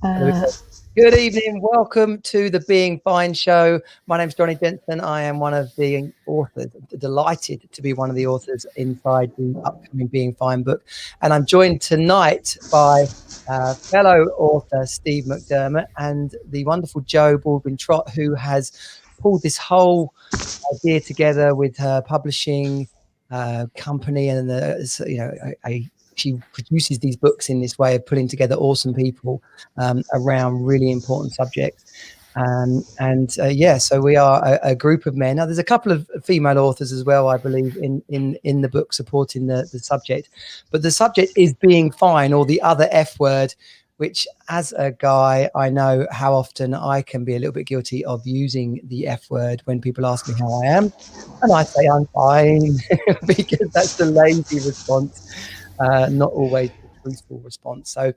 Uh, Good evening. Welcome to the Being Fine show. My name's Jonnie Jensen. I am one of the authors, delighted to be one of the authors inside the upcoming Being Fine book. And I'm joined tonight by fellow author Steve McDermott and the wonderful Jo Baldwin-Trott, who has pulled this whole idea together with her publishing company, and she produces these books in this way of putting together awesome people around really important subjects. So we are a group of men. Now, there's a couple of female authors as well, I believe, in the book supporting the subject. But the subject is being fine, or the other F word, which, as a guy, I know how often I can be a little bit guilty of using the F word when people ask me how I am. And I say I'm fine because that's the lazy response, not always the truthful response. So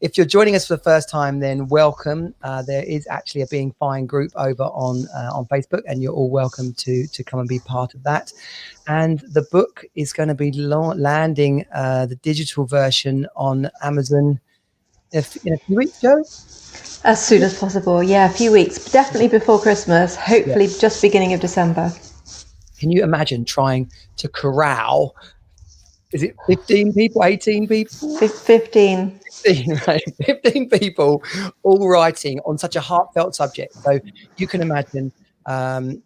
if you're joining us for the first time, then welcome. There is actually a Being Fine group over on Facebook, and you're all welcome to come and be part of that. And the book is going to be landing the digital version on Amazon in a few weeks, Jo? as soon as possible. Yeah, a few weeks. Definitely before Christmas. Hopefully just beginning of December. Can you imagine trying to corral, is it 15 people, 18 people? 15. 15, right? 15 people all writing on such a heartfelt subject. So you can imagine, you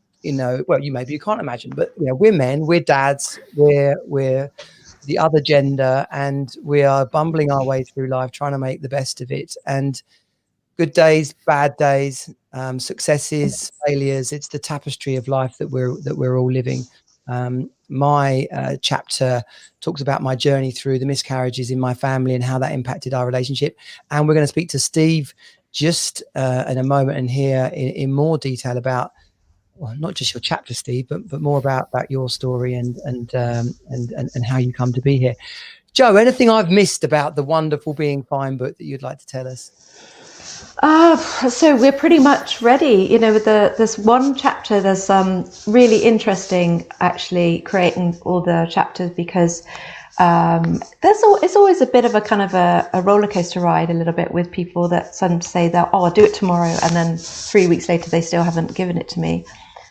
can't imagine, but we're men, we're dads, we're the other gender, and we are bumbling our way through life, trying to make the best of it. And good days, bad days, successes, failures. It's the tapestry of life that we're all living. My chapter talks about my journey through the miscarriages in my family and how that impacted our relationship. And we're going to speak to Steve just in a moment and hear in more detail about, well, not just your chapter, Steve, but more about your story and how you come to be here. Jo, anything I've missed about the wonderful Being Fine book that you'd like to tell us? So we're pretty much ready. With this one chapter, there's really interesting actually creating all the chapters, because it's always a bit of a kind of a roller coaster ride a little bit with people that some say that, I'll do it tomorrow, and then 3 weeks later they still haven't given it to me.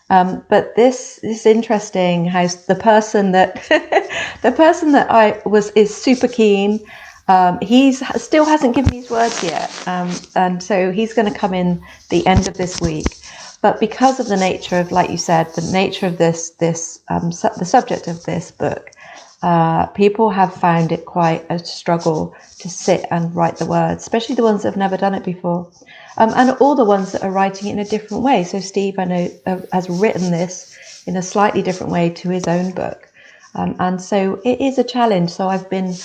But this is interesting how the person that is super keen. He's still hasn't given his words yet, and so he's going to come in the end of this week. But because of the nature of, like you said, the nature of the subject of this book, people have found it quite a struggle to sit and write the words, especially the ones that have never done it before, and all the ones that are writing it in a different way. So Steve, I know, has written this in a slightly different way to his own book, and so it is a challenge. So I've been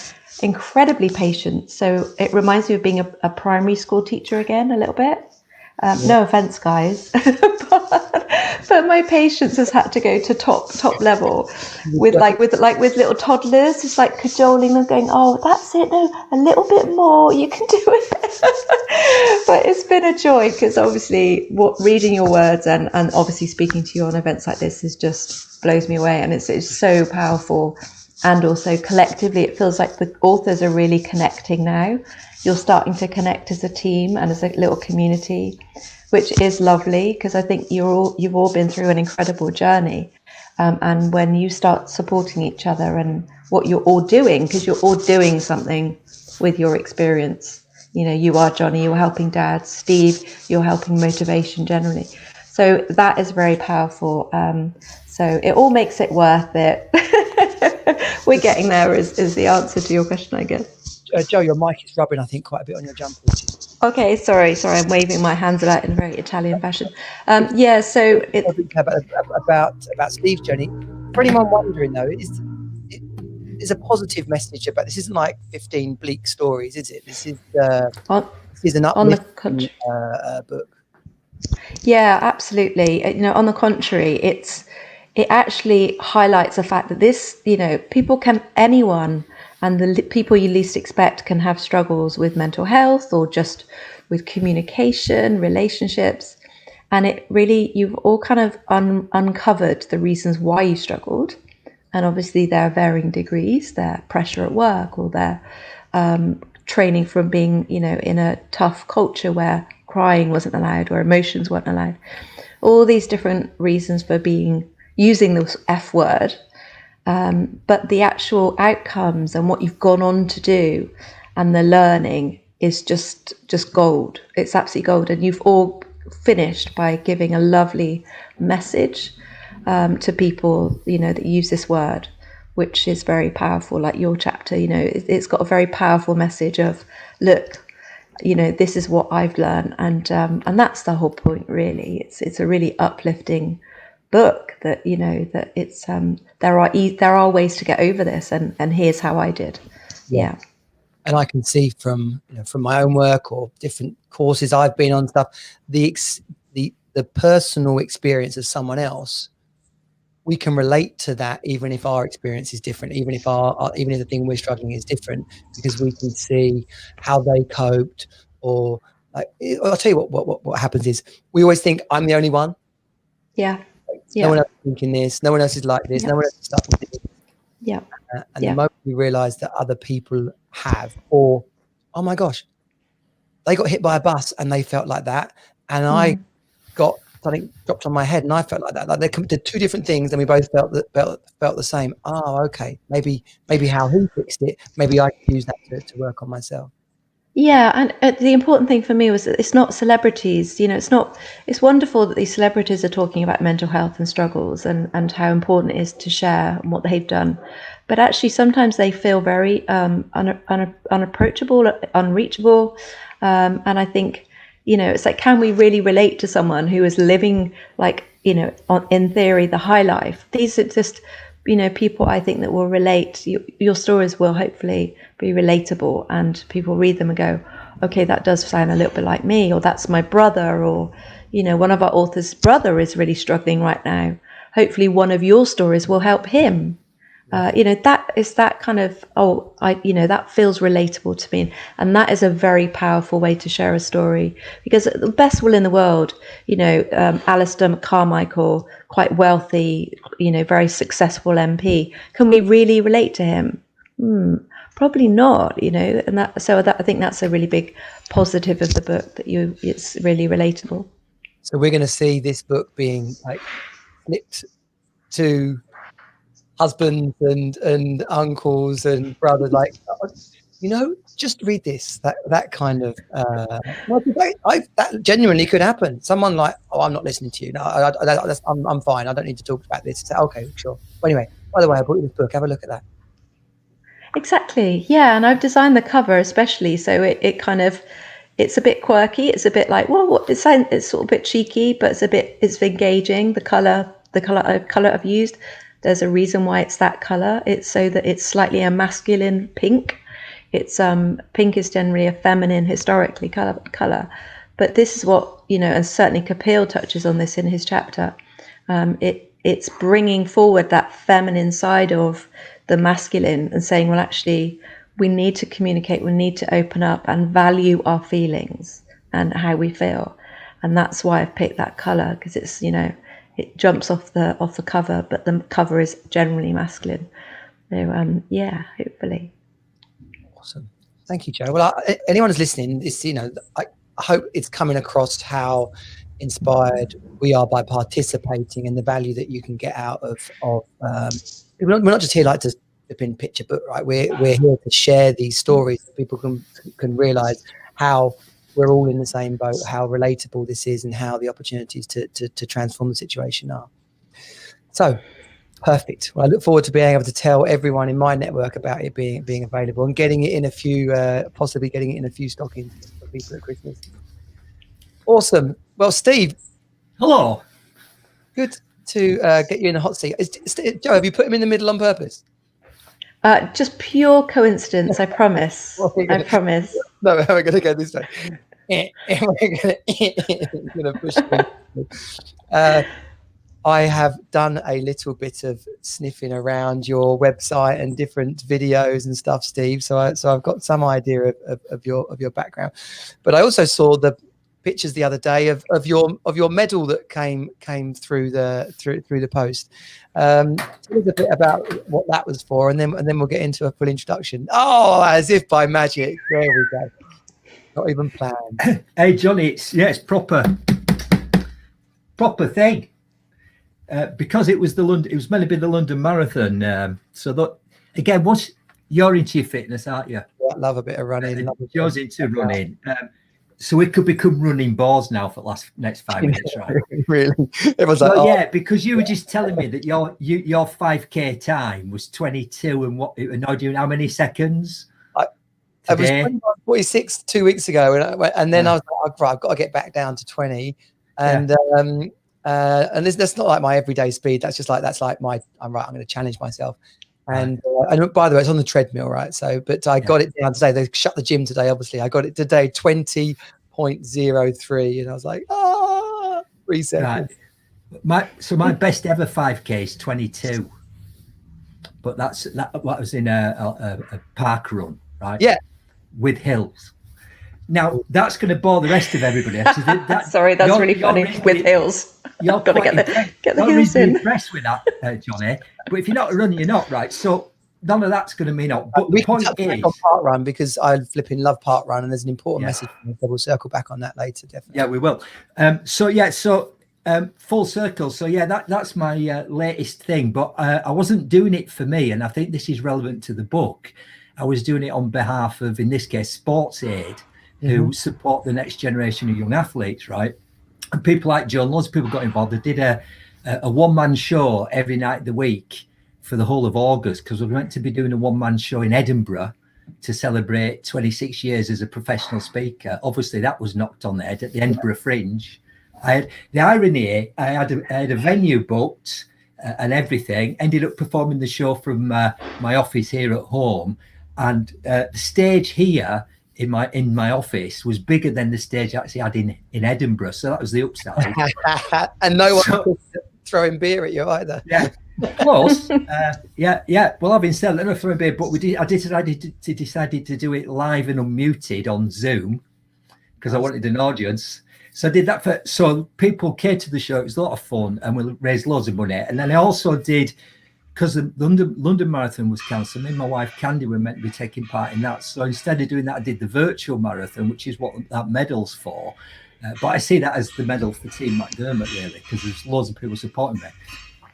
incredibly patient. So it reminds me of being a primary school teacher again, a little bit. No offense, guys, but my patience has had to go to top level with little toddlers. It's like cajoling them, going, "Oh, that's it. No, a little bit more. You can do it." But it's been a joy, because obviously, reading your words and obviously speaking to you on events like this is just blows me away, and it's so powerful. And also collectively, it feels like the authors are really connecting now. You're starting to connect as a team and as a little community, which is lovely, because I think you've all been through an incredible journey. And when you start supporting each other and what you're all doing, because you're all doing something with your experience. You are Jonnie, you're helping dads. Steve, you're helping motivation generally. So that is very powerful. So it all makes it worth it. We're getting there is the answer to your question, I guess. Jo, your mic is rubbing, I think, quite a bit on your jumper. Okay, sorry, I'm waving my hands about in a very Italian fashion. So about Steve's journey. For anyone wondering, though, it's a positive message about this. Isn't like 15 bleak stories, is it? This is an uplifting book. Yeah, absolutely. On the contrary, it actually highlights the fact that this, anyone and the people you least expect can have struggles with mental health or just with communication, relationships. And it really, you've all kind of uncovered the reasons why you struggled. And obviously there are varying degrees, their pressure at work or their training from being, you know, in a tough culture where crying wasn't allowed or emotions weren't allowed. All these different reasons for using the F word. But the actual outcomes and what you've gone on to do and the learning is just gold. It's absolutely gold. And you've all finished by giving a lovely message to people, you know, that use this word, which is very powerful. Like your chapter, you know, it's got a very powerful message of, look, you know, this is what I've learned. And that's the whole point, really. It's a really uplifting book that, you know, that it's there are ways to get over this, and here's how I did. Yeah. And I can see from, you know, from my own work or different courses I've been on, stuff, the personal experience of someone else, we can relate to that, even if our experience is different, even if the thing we're struggling is different, because we can see how they coped. Or like, I'll tell you what happens is we always think I'm the only one. Yeah. No one else is thinking this. No one else is like this. No one else is stuck with this. Yeah. And the moment we realise that other people have, or, oh my gosh, they got hit by a bus and they felt like that, and I got something dropped on my head and I felt like that. Like they're two different things, and we both felt the same. Oh, okay. Maybe how he fixed it. Maybe I could use that to work on myself. Yeah, and the important thing for me was that it's not celebrities. You know, it's wonderful that these celebrities are talking about mental health and struggles and how important it is to share and what they've done. But actually, sometimes they feel very unapproachable, unreachable. And I think, you know, it's like, can we really relate to someone who is living, like, you know, in theory, the high life? These are just, you know, people I think that will relate. Your stories will hopefully be relatable, and people read them and go, okay, that does sound a little bit like me, or that's my brother, or, you know, one of our authors' brother is really struggling right now. Hopefully one of your stories will help him. You know, that is that kind of, you know, that feels relatable to me. And that is a very powerful way to share a story, because the best will in the world, you know, Alistair Carmichael, quite wealthy, you know, very successful MP. Can we really relate to him? Probably not, you know, and I think that's a really big positive of the book, that it's really relatable. So we're going to see this book being like flipped to husbands and uncles and brothers, like, you know, just read this, that kind of that genuinely could happen. Someone like, oh, I'm not listening to you. No, I'm fine. I don't need to talk about this. Say, okay, sure. Well, anyway, by the way, I brought you this book. Have a look at that. Exactly. Yeah, and I've designed the cover especially, so it kind of, it's a bit quirky. It's a bit like, well, it's sort of a bit cheeky, but it's engaging. The color I've used, there's a reason why it's that color. It's so that it's slightly a masculine pink. It's pink is generally a feminine historically color, but this is what, you know, and certainly Kapil touches on this in his chapter. It's bringing forward that feminine side of the masculine and saying, well, actually, we need to communicate, we need to open up and value our feelings and how we feel. And that's why I've picked that color, because it's, you know, it jumps off the cover, but the cover is generally masculine. So yeah, hopefully. Awesome. Thank you, Joe. Well, anyone who's listening, is, you know, I hope it's coming across how inspired we are by participating, and the value that you can get out of we're not just here like to flip in picture book, right? We're here to share these stories so people can realize how we're all in the same boat, how relatable this is, and how the opportunities to transform the situation are. So perfect. Well, I look forward to being able to tell everyone in my network about it being available, and getting it in a few, possibly getting it in a few stockings for people at Christmas. Awesome. Well, Steve. Hello. Good to get you in the hot seat. Joe, have you put him in the middle on purpose? Just pure coincidence, I promise. I promise. No, we're going to go this way. We're going to push him. I have done a little bit of sniffing around your website and different videos and stuff, Steve. So I've got some idea of your background, but I also saw pictures the other day of your medal that came through the post. Tell us a bit about what that was for, and then we'll get into a full introduction. Oh, as if by magic, there we go. Not even planned. Hey Jonnie, it's proper thing. Because it was meant to be the London Marathon. So that again, you're into your fitness, aren't you? Yeah, love a bit of running. Joe's into running. So we could become running balls now for the next 5 minutes, right? Really? It was like, yeah, because you were just telling me that your 5K time was 22 and what? And now doing how many seconds? I was 46 2 weeks ago, and then I was like, right, I've got to get back down to 20, and that's not like my everyday speed. That's like my I'm going to challenge myself. And by the way, it's on the treadmill, right? So, but I got it down today. They shut the gym today, obviously. I got it today, 20.03, and I was like, 3 seconds. Right. My best ever 5K is 22, but that was in a park run, right? Yeah, with hills. Now that's going to bore the rest of everybody. Sorry, that's really funny. With hills. You're got to get the hills in. Impressed with that, Jonnie. But if you're not running, you're not, right. So none of that's going to mean up. But the point is, on park run, because I flipping love park run, and there's an important message. We'll circle back on that later, definitely. Yeah, we will. Full circle. So that's my latest thing. But I wasn't doing it for me, and I think this is relevant to the book. I was doing it on behalf of, in this case, Sports Aid, who support the next generation of young athletes, right? And people like John, lots of people got involved. They did a one-man show every night of the week for the whole of August, because we were meant to be doing a one-man show in Edinburgh to celebrate 26 years as a professional speaker. Obviously, that was knocked on the head at the Edinburgh Fringe. The irony, I had a venue booked and everything, ended up performing the show from my office here at home. And the stage here in my office was bigger than the stage I actually had in Edinburgh. So that was the upside. And no one was throwing beer at you either. Yeah, close. Well, I've been selling enough throwing beer, but I decided to do it live and unmuted on Zoom because I wanted an audience. So I did that so people came to the show. It was a lot of fun, and we raised loads of money. And then I also did, because the London Marathon was cancelled, me and my wife Candy were meant to be taking part in that. So instead of doing that, I did the virtual marathon, which is what that medal's for. But I see that as the medal for Steve McDermott, really, because there's loads of people supporting me.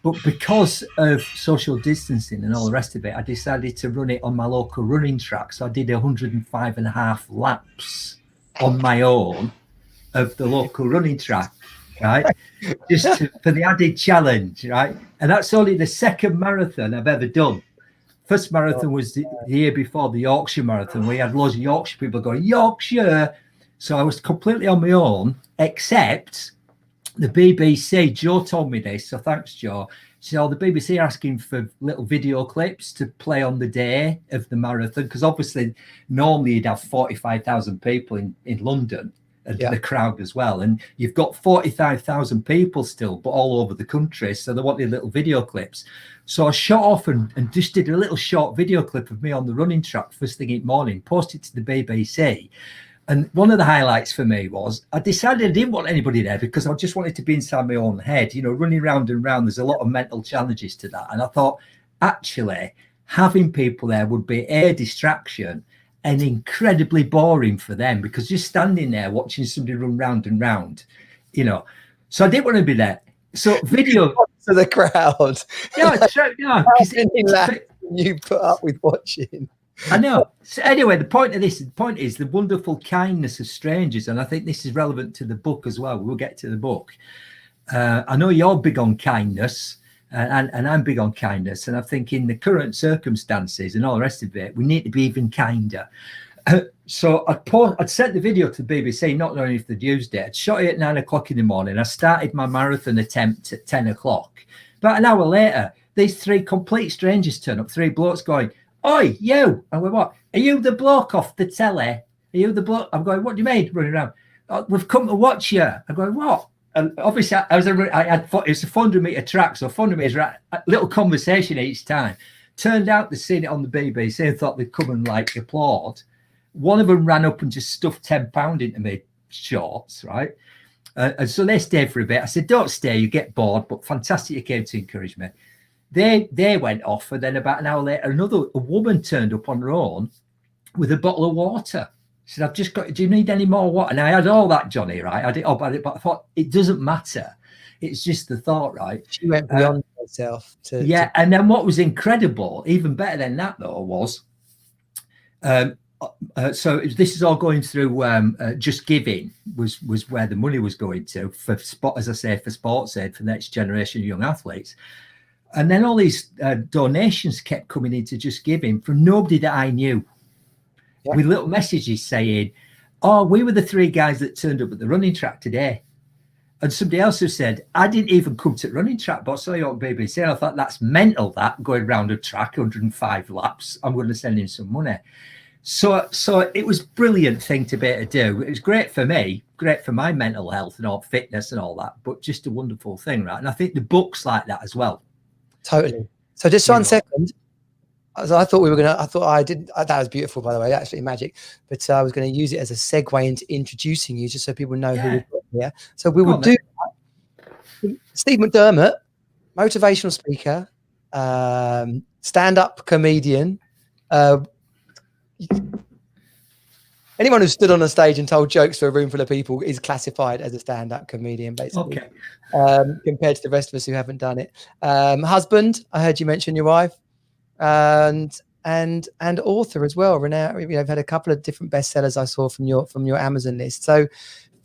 But because of social distancing and all the rest of it, I decided to run it on my local running track. So I did 105.5 laps on my own of the local running track, right? For the added challenge, right? And that's only the second marathon I've ever done. First marathon was the year before, the Yorkshire Marathon. We had loads of Yorkshire people going, Yorkshire. So I was completely on my own, except the BBC. Joe told me this, so thanks, Joe. So the BBC are asking for little video clips to play on the day of the marathon, because obviously normally you'd have 45,000 people in London. The crowd as well, and you've got 45,000 people still, but all over the country, so they wanted little video clips. So I shot off and just did a little short video clip of me on the running track first thing in the morning, posted to the BBC. And one of the highlights for me was I decided I didn't want anybody there, because I just wanted to be inside my own head, running round and round. There's a lot of mental challenges to that, and I thought actually having people there would be a distraction and incredibly boring for them, because just standing there watching somebody run round and round, So I didn't want to be there. So video to the crowd. You put up with watching. I know. So anyway, the point is the wonderful kindness of strangers, and I think this is relevant to the book as well. We'll get to the book. I know you're big on kindness. And I'm big on kindness, and I think in the current circumstances and all the rest of it, we need to be even kinder. So I'd sent the video to the BBC, not knowing if they'd used it. I'd shot it at 9 o'clock in the morning. I started my marathon attempt at 10 o'clock. About an hour later, these three complete strangers turn up, three blokes going, "Oi, you!" I went, "What? Are you the bloke off the telly? Are you the bloke?" I'm going, "What do you mean?" Running around. "Oh, we've come to watch you." I'm going, "What?" And obviously, it was a 400-meter track, so 400 meters, a little conversation each time. Turned out they'd seen it on the BBC and thought they'd come and applaud. One of them ran up and just stuffed £10 into me shorts, right? And so they stayed for a bit. I said, don't stay, you get bored, but fantastic you came to encourage me. They went off, and then about an hour later, a woman turned up on her own with a bottle of water. She said, I've just got, do you need any more water? And I had all that, Johnny, right? I did all about it, but I thought, it doesn't matter. It's just the thought, right? She went beyond herself. And then what was incredible, even better than that, though, was, so this is all going through Just Giving was where the money was going to, for as I say, for sports aid for the next generation of young athletes. And then all these donations kept coming into Just Giving from nobody that I knew, with little messages saying, oh, we were the 3 guys that turned up at the running track today. And somebody else who said, I didn't even come to the running track, but I saw you on BBC. And I thought, that's mental, that, going around a track, 105 laps. I'm going to send him some money. So it was a brilliant thing to be able to do. It was great for me, great for my mental health and all fitness and all that, but just a wonderful thing, right? And I think the book's like that as well. Totally. So just 1 second. I thought we were going to, that was beautiful, by the way, absolutely magic. But I was going to use it as a segue into introducing you, just so people know who we've got here. So we will do that. Steve McDermott, motivational speaker, stand-up comedian. Anyone who stood on a stage and told jokes for a room full of people is classified as a stand-up comedian, basically. Okay. Compared to the rest of us who haven't done it. Husband, I heard you mention your wife. And author as well. Renee, I've had a couple of different bestsellers I saw from your Amazon list. So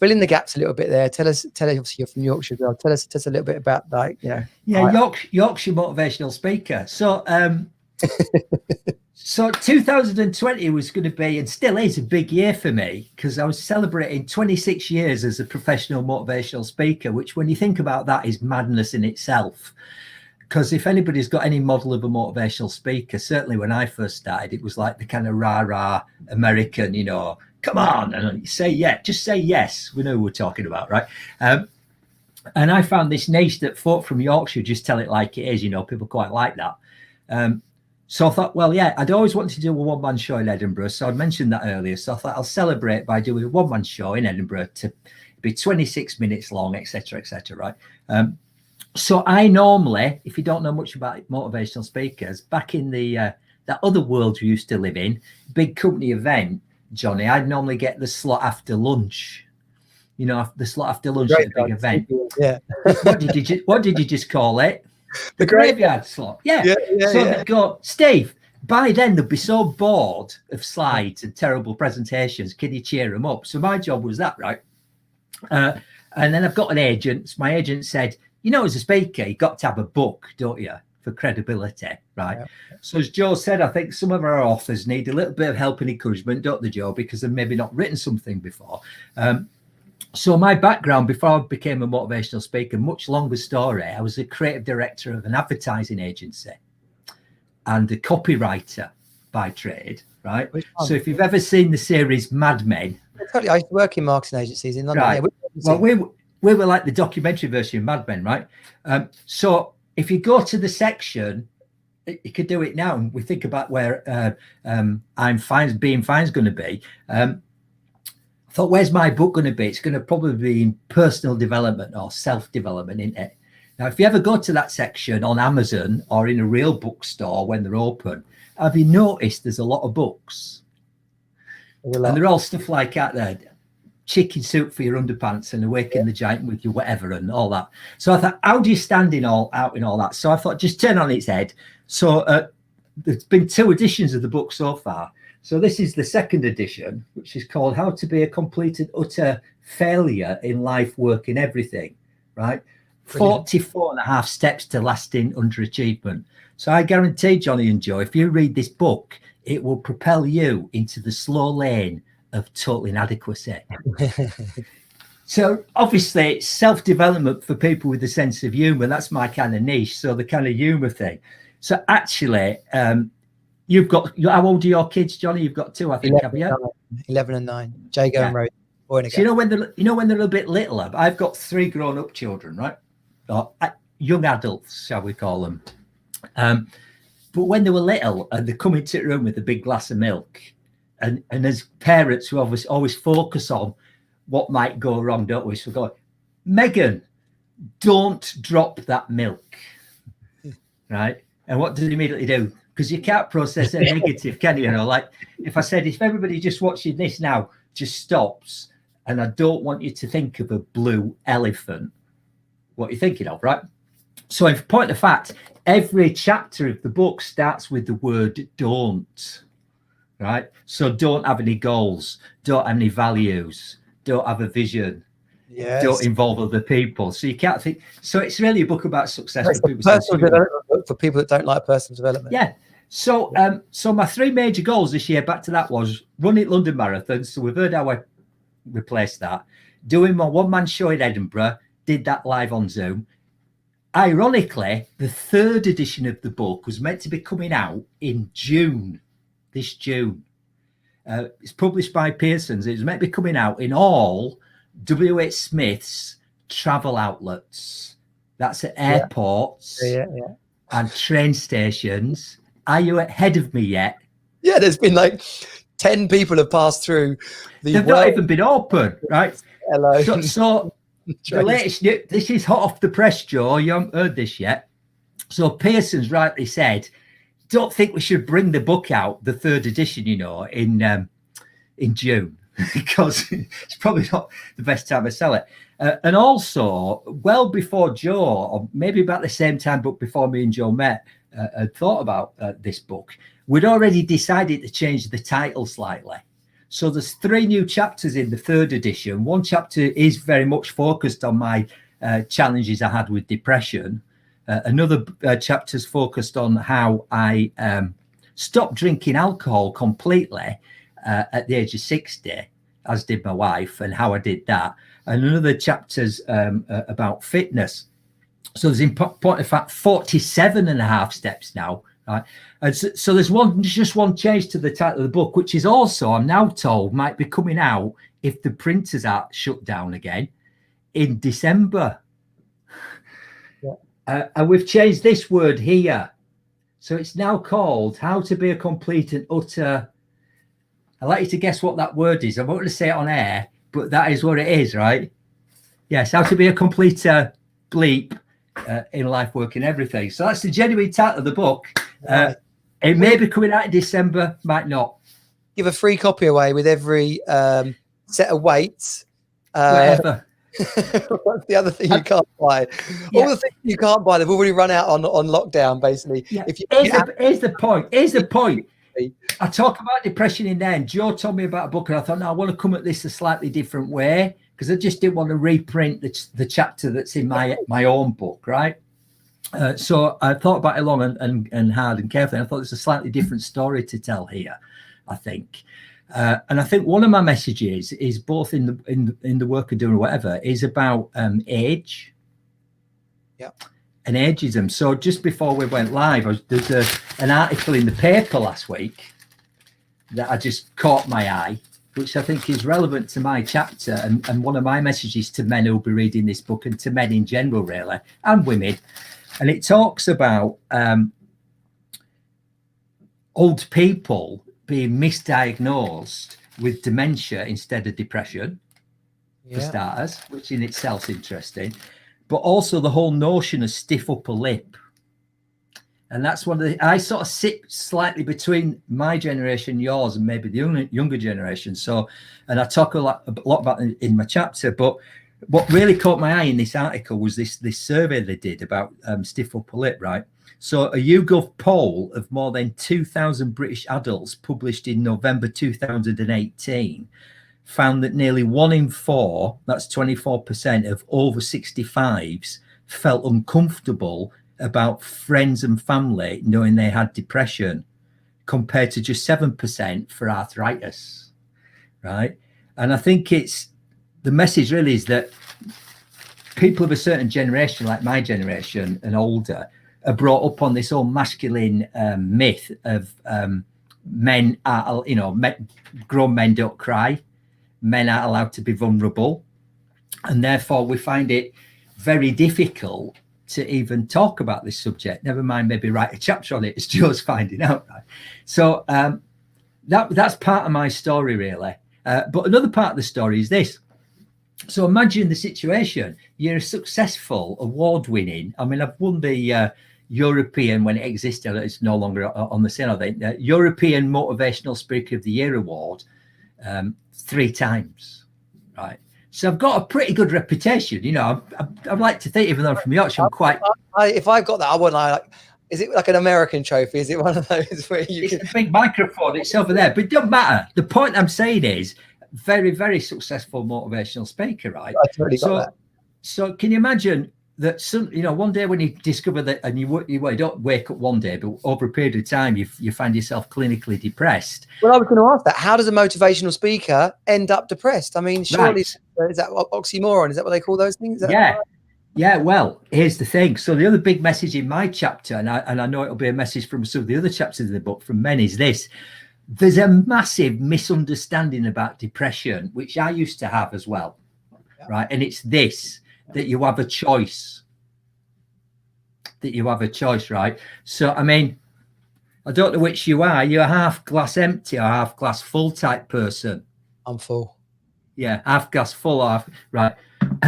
fill in the gaps a little bit there. Tell us, obviously you're from Yorkshire as well. Tell us a little bit about, like, Yorkshire motivational speaker. So so 2020 was going to be, and still is, a big year for me, because I was celebrating 26 years as a professional motivational speaker, which, when you think about that, is madness in itself. Because if anybody's got any model of a motivational speaker, certainly when I first started, it was like the kind of rah-rah American, come on, and say just say yes. We know who we're talking about, right? And I found this niche that folk from Yorkshire just tell it like it is, people quite like that. So I thought, well, I'd always wanted to do a one-man show in Edinburgh. So I'd mentioned that earlier. So I thought I'll celebrate by doing a one-man show in Edinburgh to be 26 minutes long, etc., right? So I normally, if you don't know much about motivational speakers, back in that other world we used to live in, big company event, Johnny, I'd normally get the slot after lunch. The slot after lunch at a big event. Yeah. What did you just call it? The graveyard slot. Yeah. So they'd go, Steve, by then they'd be so bored of slides and terrible presentations. Can you cheer them up? So my job was that, right? And then I've got an agent. My agent said, as a speaker, you've got to have a book, don't you, for credibility, right? Yeah. So as Joe said, I think some of our authors need a little bit of help and encouragement, don't they, Joe, because they've maybe not written something before. So my background before I became a motivational speaker, much longer story, I was a creative director of an advertising agency and a copywriter by trade, right? So if you've ever seen the series Mad Men. I used to work in marketing agencies in London. Right. Well, we were like the documentary version of Mad Men, right? So if you go to the section, you could do it now, and we think about where being fine's going to be. I thought, where's my book going to be? It's going to probably be in personal development or self-development, isn't it? Now, if you ever go to that section on Amazon or in a real bookstore when they're open, have you noticed there's a lot of books? And they're all stuff like that there. Chicken soup for your underpants and Awaken the Giant with your whatever and all that. So I thought, how do you stand out in all that? So I thought, just turn on its head. So there's been 2 editions of the book so far. So this is the 2nd edition, which is called How to Be a Complete and Utter Failure in Life, Work, and Everything, right? 44 and a half steps to lasting underachievement. So I guarantee, Johnny and Joe, if you read this book, it will propel you into the slow lane of total inadequacy. So obviously it's self-development for people with a sense of humor. That's my kind of niche. So the kind of humor thing. So actually, you've got, how old are your kids, Johnny? You've got 2, I think, have you? 11 and 9. Jago and Rose. So when they're a bit littler, I've got 3 grown-up children, right? Or young adults, shall we call them? But when they were little and they come into the room with a big glass of milk, and as parents who always focus on what might go wrong, don't we? So go, Megan, don't drop that milk, right? And what does it immediately do? Because you can't process a negative, can you? You know, like if I said, if everybody just watching this now just stops, and I don't want you to think of a blue elephant, what you're thinking of, right? So in point of fact, every chapter of the book starts with the word don't, right? So don't have any goals, don't have any values, don't have a vision, don't involve other people. So you can't think. So it's really a book about success for people. Personal development book for people that don't like personal development. Yeah. So so my 3 major goals this year, back to that, was running London Marathon. So we've heard how I replaced that. Doing my one-man show in Edinburgh, did that live on Zoom. Ironically, the 3rd edition of the book was meant to be coming out in June, this June. It's published by Pearson's. It was meant to be coming out in all W.H. Smith's travel outlets. That's at airports and train stations. Are you ahead of me yet? Yeah, there's been like 10 people have passed through. They've not even been open, right? Hello. So the latest, this is hot off the press, Joe. You haven't heard this yet. So Pearson's rightly said, don't think we should bring the book out, the 3rd edition, you know, in June, because it's probably not the best time to sell it. And also, well before Joe, or maybe about the same time, but before me and Joe met, had thought about this book, we'd already decided to change the title slightly. So there's 3 new chapters in the 3rd edition. One chapter is very much focused on my challenges I had with depression. Another chapter's focused on how I stopped drinking alcohol completely at the age of 60, as did my wife, and how I did that. And another chapter's about fitness. So there's, in point of fact, 47 and a half steps now. Right. And so there's just one change to the title of the book, which is also, I'm now told, might be coming out if the printers are shut down again in December. And we've changed this word here. So it's now called How to Be a Complete and Utter. I'd like you to guess what that word is. I'm not going to say it on air, but that is what it is, right? Yes, How to Be a Complete bleep in life, work, and everything. So that's the genuine title of the book. It may be coming out in December, might not. Give a free copy away with every set of weights. Whatever. That's the other thing you can't buy. All the things you can't buy, they've already run out on lockdown, basically. Yeah. Here's the point. I talk about depression in there, and Joe told me about a book, and I thought, no, I want to come at this a slightly different way, because I just didn't want to reprint the chapter that's in my own book, right? So I thought about it long and hard and carefully. I thought there's a slightly different story to tell here, I think. And I think one of my messages is both in the work of doing whatever is about age, and ageism. So just before we went live, there's an article in the paper last week that I just caught my eye, which I think is relevant to my chapter and one of my messages to men who'll be reading this book, and to men in general, really, and women. And it talks about old people being misdiagnosed with dementia instead of depression, for starters, which in itself is interesting, but also the whole notion of stiff upper lip. And that's one of the, I sort of sit slightly between my generation, yours, and maybe the younger generation. So, and I talk a lot about it in my chapter, but what really caught my eye in this article was this survey they did about stiff upper lip, right? So a YouGov poll of more than 2,000 British adults published in November 2018 found that nearly 1 in 4, that's 24% of over 65s, felt uncomfortable about friends and family knowing they had depression, compared to just 7% for arthritis, right? And I think it's, the message really is that people of a certain generation, like my generation and older, are brought up on this whole masculine myth of men are, grown men don't cry, men aren't allowed to be vulnerable, and therefore we find it very difficult to even talk about this subject, never mind maybe write a chapter on it, as Joe's finding out, right? So that's part of my story, really. But another part of the story is this. So imagine the situation. You're a successful, award-winning. I mean, I've won the European, when it existed, it's no longer on the scene, I think, European Motivational Speaker of the Year award 3 times, right? So I've got a pretty good reputation. You know, I like to think, even though I'm from Yorkshire, I'm quite. If I've got that, I wouldn't. Like, is it like an American trophy? Is it one of those where you It's a big microphone. It's over there, but it doesn't matter. The point I'm saying is, very, very successful motivational speaker, right? I totally got that. So can you imagine that one day when you discover that, and you don't wake up one day, but over a period of time, you find yourself clinically depressed. Well, I was going to ask that. How does a motivational speaker end up depressed? I mean, surely, is that oxymoron? Is that what they call those things? Yeah. Right? Yeah, well, here's the thing. So the other big message in my chapter, and I know it'll be a message from some of the other chapters in the book from men, is this. There's a massive misunderstanding about depression, which I used to have as well, right? And it's this, that you have a choice. Right? So, I mean, I don't know which you are. You're a half glass empty or half glass full type person. I'm full. Yeah, half glass full, right.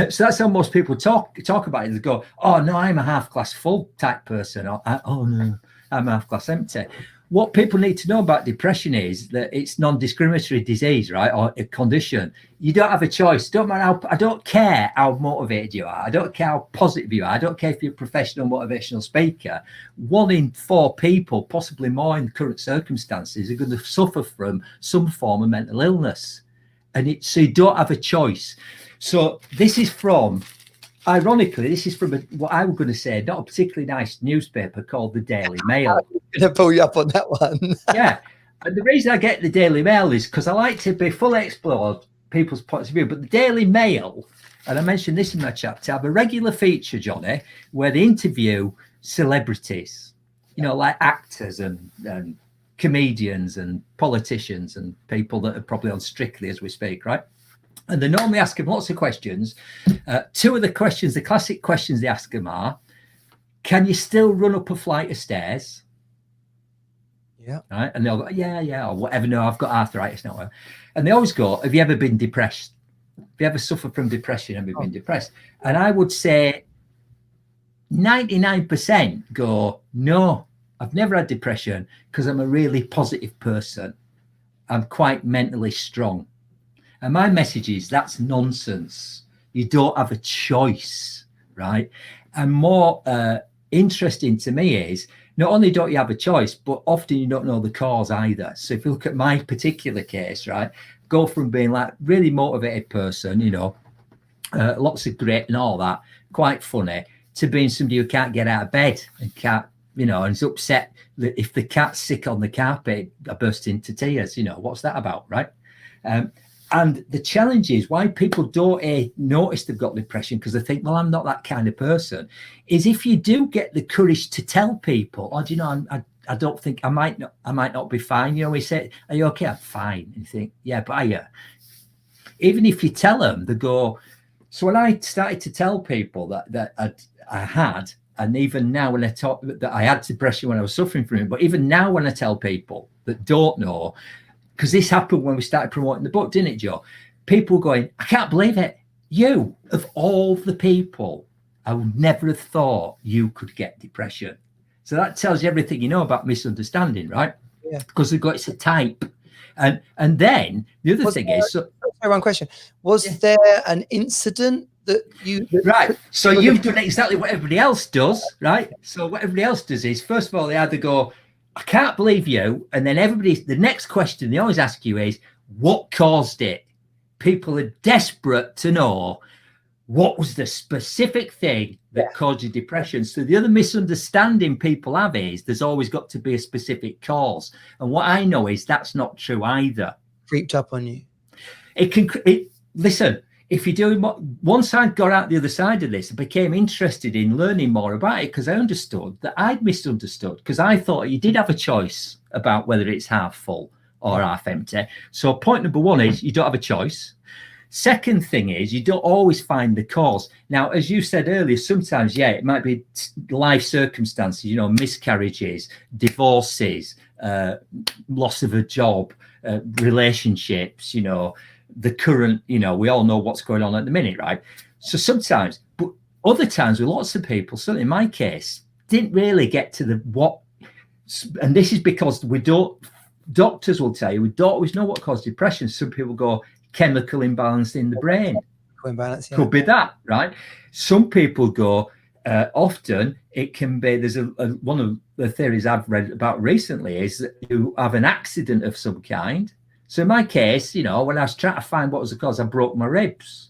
So that's how most people talk about it. They go, oh, no, I'm a half glass full type person. Or, oh, no, I'm half glass empty. What people need to know about depression is that it's non-discriminatory disease, right? Or a condition. You don't have a choice. I don't care how motivated you are. I don't care how positive you are. I don't care if you're a professional motivational speaker. 1 in 4 people, possibly more in current circumstances, are going to suffer from some form of mental illness. And so you don't have a choice. So this is from, ironically, this is from what I was going to say, not a particularly nice newspaper called the Daily Mail. I'm going to pull you up on that one. Yeah. And the reason I get the Daily Mail is because I like to be fully explored people's points of view. But the Daily Mail, and I mentioned this in my chapter, have a regular feature, Jonnie, where they interview celebrities, like actors and comedians and politicians and people that are probably on Strictly as we speak, right? And they normally ask them lots of questions. 2 of the questions, the classic questions they ask them are, can you still run up a flight of stairs? Yeah. Right. And they'll go, yeah, or whatever. No, I've got arthritis now. And they always go, have you ever been depressed? Have you ever suffered from depression? Have you been depressed? And I would say 99% go, no, I've never had depression because I'm a really positive person. I'm quite mentally strong. And my message is that's nonsense. You don't have a choice, right? And more interesting to me is not only don't you have a choice, but often you don't know the cause either. So if you look at my particular case, right, go from being like really motivated person, lots of grit and all that, quite funny, to being somebody who can't get out of bed and can't, and is upset that if the cat's sick on the carpet, I burst into tears. What's that about, right? And the challenge is why people don't notice they've got depression because they think, well, I'm not that kind of person, is if you do get the courage to tell people, I don't think I might not be fine. We say, are you okay? I'm fine. And you think, yeah, but are you? Even if you tell them, they go. So when I started to tell people that I had, and even now when I talk that I had depression when I was suffering from it, but even now when I tell people that don't know, because this happened when we started promoting the book, didn't it, Joe? People going, I can't believe it. You, of all the people, I would never have thought you could get depression. So that tells you everything you know about misunderstanding, right? Yeah. Because they've got, it's a type. And then the other thing is... one question. Was there an incident that you... Right. So you've done exactly what everybody else does, right? So what everybody else does is, first of all, they either go, I can't believe you. And then the next question they always ask you is, what caused it? People are desperate to know what was the specific thing that caused you depression. So the other misunderstanding people have is there's always got to be a specific cause. And what I know is that's not true either. Creeped up on you. Listen, if you're doing once I got out the other side of this, I became interested in learning more about it because I understood that I'd misunderstood because I thought you did have a choice about whether it's half full or half empty. So point number 1 is you don't have a choice. Second thing is you don't always find the cause. Now, as you said earlier, sometimes, it might be life circumstances, miscarriages, divorces, loss of a job, relationships, the current, we all know what's going on at the minute, right? So sometimes, but other times with lots of people, certainly in my case, didn't really get to and this is because doctors will tell you, we don't always know what causes depression. Some people go chemical imbalance in the brain. Imbalance, yeah. Could be that, right? Some people go, often it can be, there's one of the theories I've read about recently is that you have an accident of some kind. So in my case, when I was trying to find what was the cause, I broke my ribs.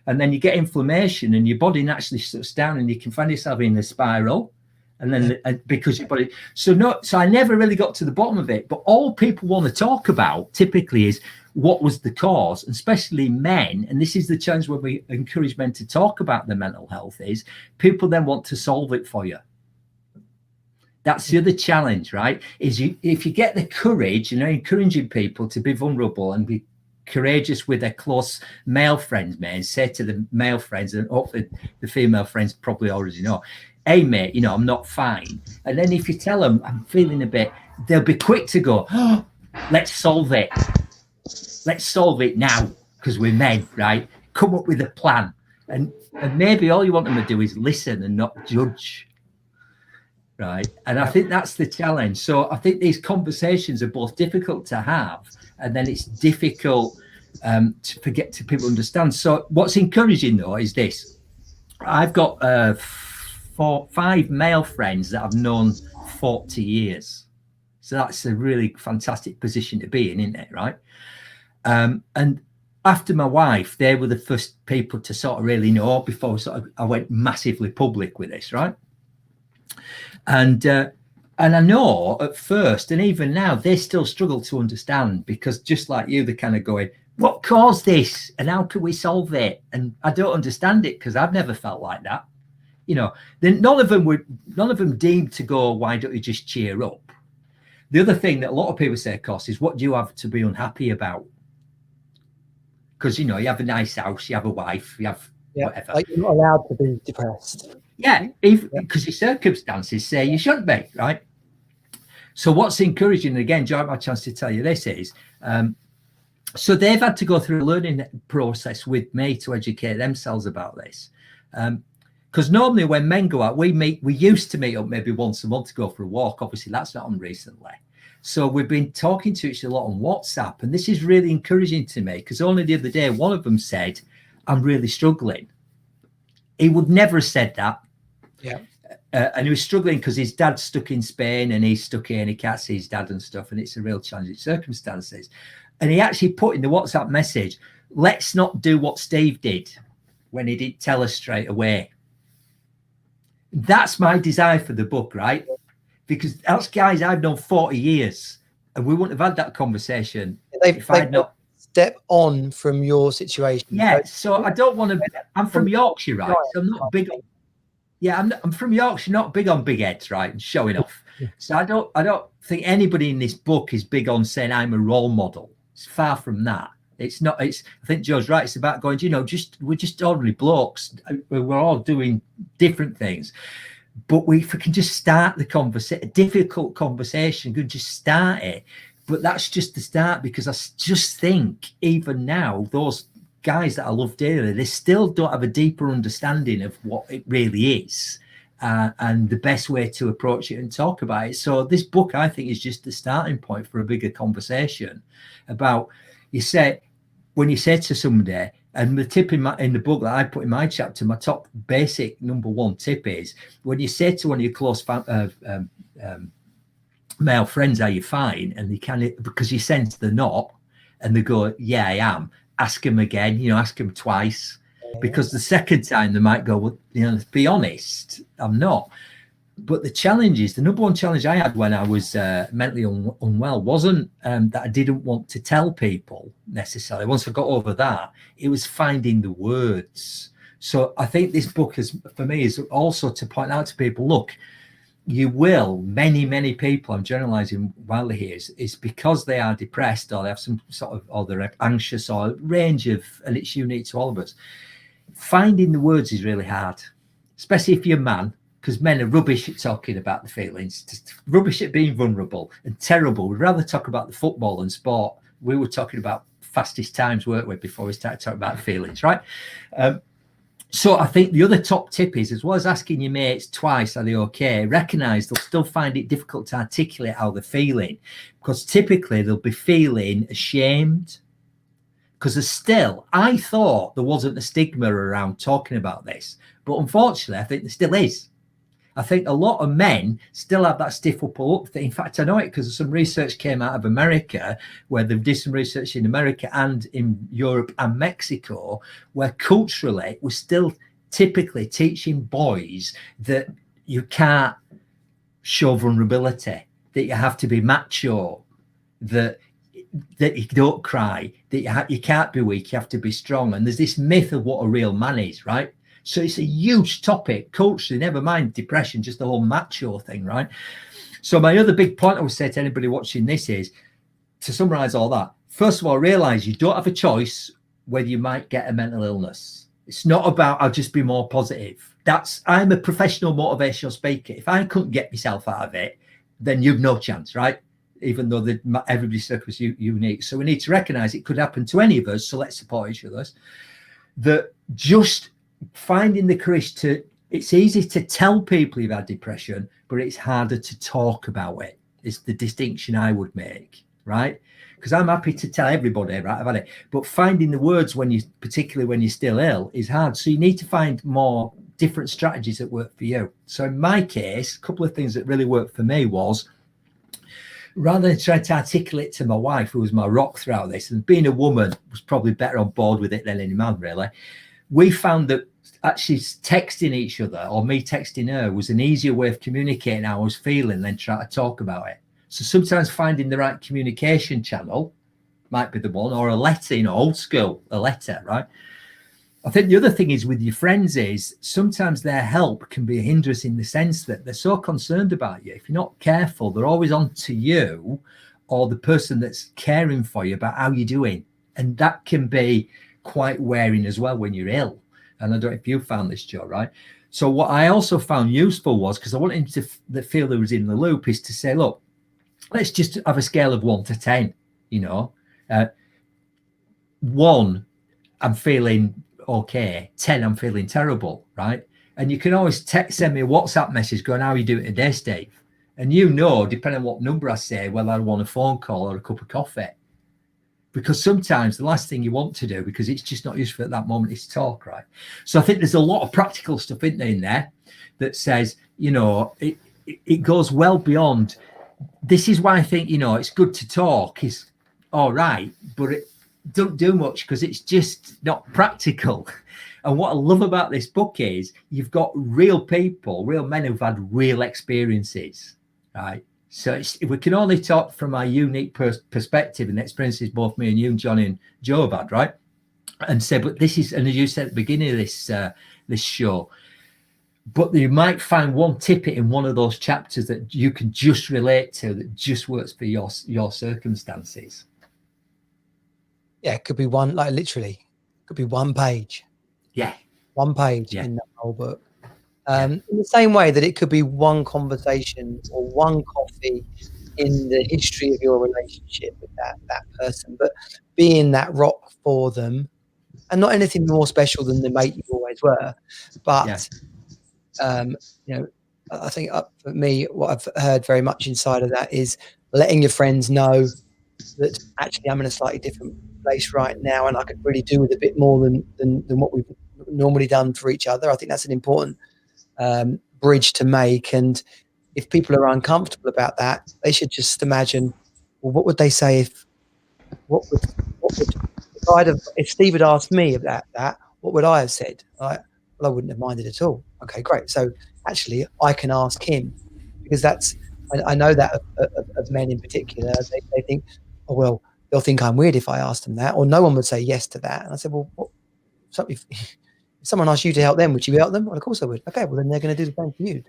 And then you get inflammation and your body naturally shuts down and you can find yourself in a spiral. And then because your body, so I never really got to the bottom of it. But all people want to talk about typically is what was the cause, and especially men. And this is the challenge when we encourage men to talk about their mental health, is people then want to solve it for you. That's the other challenge, right? Is if you get the courage, encouraging people to be vulnerable and be courageous with their close male friends, man, say to the male friends, and hopefully the female friends probably already know, hey, mate, I'm not fine. And then if you tell them, I'm feeling a bit, they'll be quick to go, oh, let's solve it. Let's solve it now, because we're men, right? Come up with a plan. And maybe all you want them to do is listen and not judge, right? And I think that's the challenge. So I think these conversations are both difficult to have, and then it's difficult to forget to people understand. So what's encouraging, though, is this. I've got 5 male friends that I've known 40 years. So that's a really fantastic position to be in, isn't it, right? And after my wife, they were the first people to sort of really know before I went massively public with this, right? And I know at first, and even now, they still struggle to understand, because just like you, they're kind of going, what caused this? And how can we solve it? And I don't understand it, because I've never felt like that. Then none of them deemed to go, why don't you just cheer up? The other thing that a lot of people say, of course, is what do you have to be unhappy about? Because, you have a nice house, you have a wife, you have whatever. Like you're not allowed to be depressed. Yeah, because your circumstances say you shouldn't be, right? So what's encouraging, and again, Joe, I have a chance to tell you this is, so they've had to go through a learning process with me to educate themselves about this. Because normally when men go out, we used to meet up maybe once a month to go for a walk. Obviously, that's not on recently. So we've been talking to each other a lot on WhatsApp, and this is really encouraging to me, because only the other day, one of them said, I'm really struggling. He would never have said that. Yeah. And he was struggling because his dad's stuck in Spain and he's stuck here and he can't see his dad and stuff. And it's a real challenging circumstances. And he actually put in the WhatsApp message, let's not do what Steve did when he didn't tell us straight away. That's my desire for the book, right? Because that's guys I've known 40 years and we wouldn't have had that conversation if I'd not step on from your situation. Yeah, so I don't want to. I'm from Yorkshire, right? So I'm not big on. Yeah, I'm from Yorkshire, not big on big heads, right, and showing off. So I don't think anybody in this book is big on saying I'm a role model. It's far from that. It's not. It's. I think Joe's right. It's about going. We're just ordinary blokes. We're all doing different things. But if we can just start the conversation, a difficult conversation, could just start it. But that's just the start, because I just think even now, those guys that I love dearly, they still don't have a deeper understanding of what it really is and the best way to approach it and talk about it. So this book, I think, is just the starting point for a bigger conversation about, when you say to somebody, and the tip in the book that I put in my chapter, my top basic number 1 tip is, when you say to one of your close male friends, are you fine? And they kind of, because you sense they're not, and they go, yeah, I am. Ask them again, ask them twice, because the second time they might go, well, let's be honest, I'm not. But the number 1 challenge I had when I was mentally unwell wasn't that I didn't want to tell people necessarily. Once I got over that, it was finding the words. So I think this book for me is also to point out to people, look, many people, I'm generalizing wildly here, is because they are depressed or they have some sort of, or they're anxious, or a range of, and it's unique to all of us. Finding the words is really hard, especially if you're a man, because men are rubbish at talking about the feelings, just rubbish at being vulnerable and terrible. We'd rather talk about the football and sport. We were talking about fastest times, weren't we, before we started talking about feelings, right? So I think the other top tip is, as well as asking your mates twice, are they okay, recognize they'll still find it difficult to articulate how they're feeling, because typically they'll be feeling ashamed. Because I thought there wasn't a stigma around talking about this, but unfortunately, I think there still is. I think a lot of men still have that stiff upper lip thing. In fact, I know it because some research came out of America, where they've did some research in America and in Europe and Mexico, where culturally we're still typically teaching boys that you can't show vulnerability, that you have to be macho, that you don't cry, that you can't be weak, you have to be strong. And there's this myth of what a real man is, right? So it's a huge topic culturally, never mind depression, just the whole macho thing, right? So my other big point I would say to anybody watching this is, to summarize all that, first of all, realize you don't have a choice whether you might get a mental illness. It's not about, I'll just be more positive. I'm a professional motivational speaker. If I couldn't get myself out of it, then you've no chance, right? Even though everybody's circumstance is unique. So we need to recognize it could happen to any of us. So let's support each other. That just finding the courage it's easy to tell people you've had depression, but it's harder to talk about it. It's the distinction I would make, right? Because I'm happy to tell everybody, right, I've had it, but finding the words particularly when you're still ill, is hard. So you need to find more different strategies that work for you. So in my case, a couple of things that really worked for me was, rather than trying to articulate to my wife, who was my rock throughout this, and being a woman was probably better on board with it than any man, really, we found that actually texting each other, or me texting her, was an easier way of communicating how I was feeling than trying to talk about it. So sometimes finding the right communication channel might be the one, or a letter, old school, a letter, right? I think the other thing is with your friends is sometimes their help can be a hindrance in the sense that they're so concerned about you. If you're not careful, they're always on to you or the person that's caring for you about how you're doing. And that can be quite wearing as well when you're ill. And I don't know if you found this, Joe, right? So what I also found useful was, because I wanted him to feel he was in the loop, is to say, look, let's just have a scale of 1 to 10, 1, I'm feeling okay, 10, I'm feeling terrible, right? And you can always send me a WhatsApp message going, how are you doing today, Steve? And depending on what number I say, whether I want a phone call or a cup of coffee. Because sometimes the last thing you want to do, because it's just not useful at that moment, is talk, right? So I think there's a lot of practical stuff in there that says, it goes well beyond. This is why I think, it's good to talk is all right, but it don't do much because it's just not practical. And what I love about this book is you've got real people, real men who've had real experiences, right? So we can only talk from our unique perspective and experiences both me and you and Jonnie and Joe have had, right? And say, but this is, and as you said at the beginning of this show, but you might find one tippet in one of those chapters that you can just relate to, that just works for your circumstances. Yeah, it could be one, like literally, could be one page. Yeah. One page in the whole book. In the same way that it could be one conversation or one coffee in the history of your relationship with that person, but being that rock for them, and not anything more special than the mate you always were. But, I think for me, what I've heard very much inside of that is letting your friends know that actually I'm in a slightly different place right now, and I could really do with a bit more than what we've normally done for each other. I think that's an important bridge to make. And if people are uncomfortable about that, they should just imagine, well, what would they say if Steve had asked me about that, what would I have said? Well, I wouldn't have minded at all. Okay, great. So actually I can ask him, because I know that of men in particular, they think, oh, well, they'll think I'm weird if I ask them that, or no one would say yes to that. And I said, well, if someone asked you to help them, would you help them? Well, of course I would. Okay, well then they're going to do the same for you.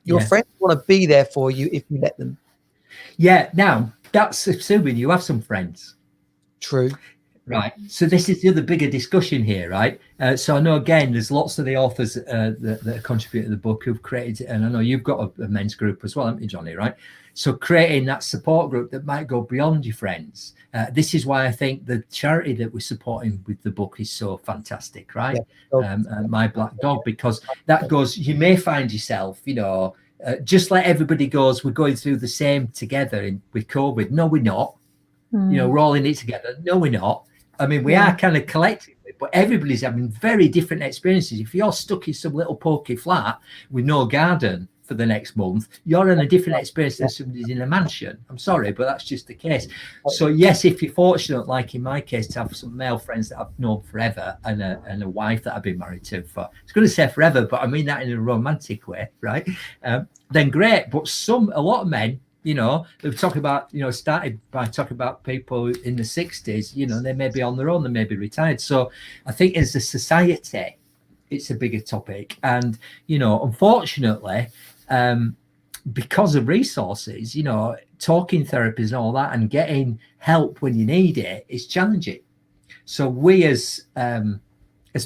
Your friends want to be there for you if you let them. Yeah. Now that's assuming you have some friends. True. Right. So this is the other bigger discussion here, right? So I know, again, there's lots of the authors that contribute to the book who've created, and I know you've got a men's group as well, haven't you, Jonnie, right? So creating that support group that might go beyond your friends. This is why I think the charity that we're supporting with the book is so fantastic, right? My Black Dog, because that goes, you may find yourself, just like everybody goes, we're going through the same together with COVID. No, we're not. We're all in it together. No, we're not. I mean, we are kind of collectively, but everybody's having very different experiences. If you're stuck in some little pokey flat with no garden for the next month, you're in a different experience than somebody's in a mansion. I'm sorry, but that's just the case. So yes, if you're fortunate, like in my case, to have some male friends that I've known forever and a wife that I've been married to for, it's going to say forever, but I mean that in a romantic way, right? Then great. But a lot of men, they talk about, started by talking about people in the 60s, they may be on their own, they may be retired. So I think as a society, it's a bigger topic. And, unfortunately, because of resources, talking therapies and all that and getting help when you need it is challenging. So we as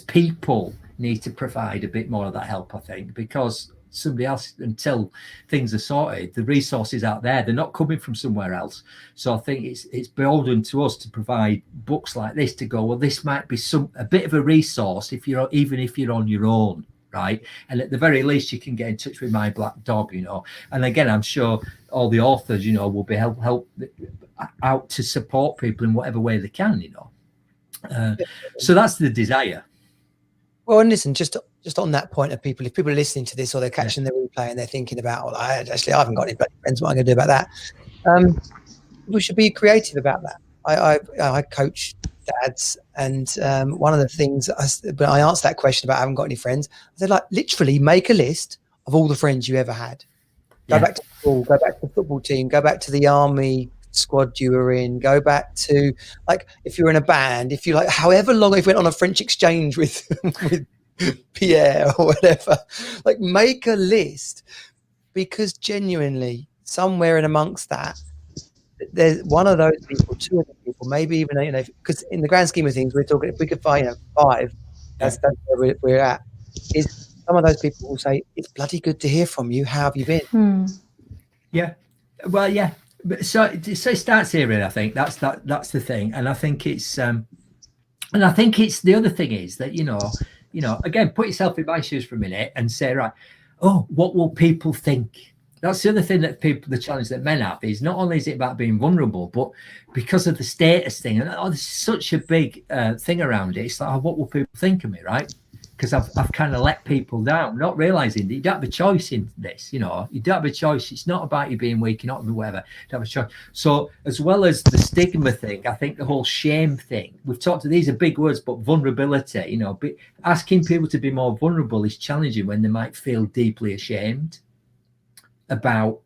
people need to provide a bit more of that help, I think, because somebody else, until things are sorted, the resources out there, they're not coming from somewhere else. So I think it's beholden to us to provide books like this to go, well, this might be a bit of a resource even if you're on your own, right? And at the very least, you can get in touch with My Black Dog, And again, I'm sure all the authors, will be help out to support people in whatever way they can, So that's the desire. Well, and listen, just on that point of people, if people are listening to this or they're catching the replay and they're thinking about, I haven't got any bloody friends, what am I going to do about that? We should be creative about that. I coach dads, and one of the things when I answered that question about I haven't got any friends, I said, like, literally make a list of all the friends you ever had. Go back to school, go back to the football team, go back to the army squad you were in, go back to, like, if you're in a band, if you like, however long, if you went on a French exchange with Pierre or whatever, like, make a list, because genuinely somewhere in amongst that there's one of those people, two of the people, maybe even, because in the grand scheme of things, we're talking, if we could find 5, that's where we're at, is some of those people will say, it's bloody good to hear from you, how have you been? Well, so it starts here, really. I think that's the thing, and I think it's the other thing is that again, put yourself in my shoes for a minute and say, right, what will people think? That's the other thing that the challenge that men have is not only is it about being vulnerable, but because of the status thing, and there's such a big thing around it. It's like, what will people think of me, right? Because I've kind of let people down, not realizing that you don't have a choice in this. You don't have a choice. It's not about you being weak, you're not whatever. You don't have a choice. So as well as the stigma thing, I think the whole shame thing, we've talked to, these are big words, but vulnerability, asking people to be more vulnerable is challenging when they might feel deeply ashamed about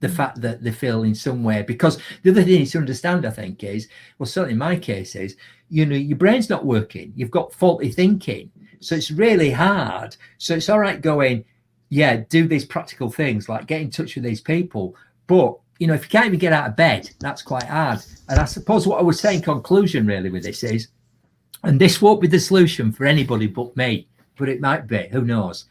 the fact that they feel in some way. Because the other thing to understand, I think, is, well, certainly in my case is, your brain's not working. You've got faulty thinking. So it's really hard. So it's all right going, do these practical things like get in touch with these people. But, if you can't even get out of bed, that's quite hard. And I suppose what I would say in conclusion really with this is, and this won't be the solution for anybody but me, but it might be, who knows?